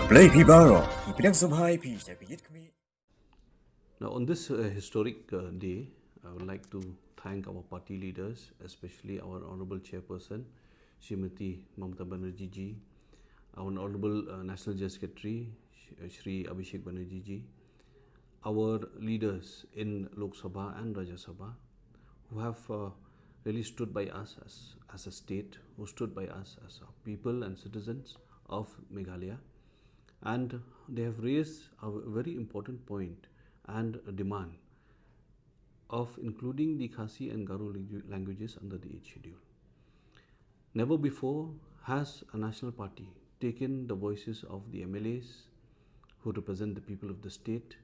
Play Pibaro, Ipidam Subhai Pija, Pijit. Now, on this historic day, I would like to thank our party leaders, especially our Honorable Chairperson, Srimati Mamata Banerjee ji, our Honorable National General Secretary, Shri Abhishek Banerjee ji, our leaders in Lok Sabha and Rajya Sabha, who have really stood by us as a state, who stood by us as a people and citizens of Meghalaya. And they have raised a very important point and a demand of including the Khasi and Garo languages under the 8th schedule. Never before has a national party taken the voices of the MLAs who represent the people of the state,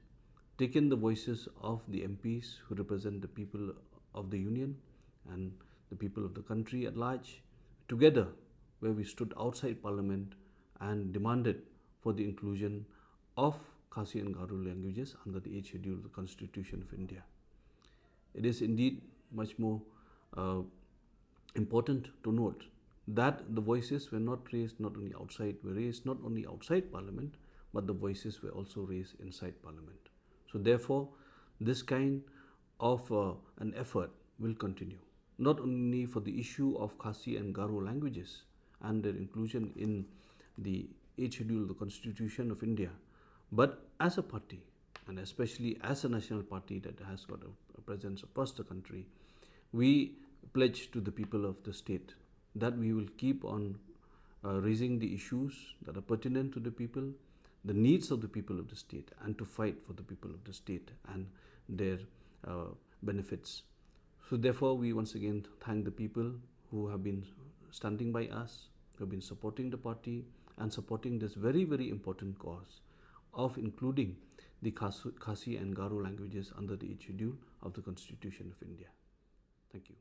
taken the voices of the MPs who represent the people of the union and the people of the country at large, together where we stood outside Parliament and demanded for the inclusion of Khasi and Garo languages under the 8th schedule of the Constitution of India. It is indeed much more important to note that the voices were not raised not only outside Parliament, but the voices were also raised inside Parliament. So therefore, this kind of an effort will continue, not only for the issue of Khasi and Garo languages and their inclusion in the 8th schedule of the Constitution of India, but as a party, and especially as a national party that has got a presence across the country, we pledge to the people of the state that we will keep on raising the issues that are pertinent to the people, the needs of the people of the state, and to fight for the people of the state and their benefits. So therefore, we once again thank the people who have been standing by us, who have been supporting the party and supporting this very, very important cause of including the Khasi and Garo languages under the 8th schedule of the Constitution of India. Thank you.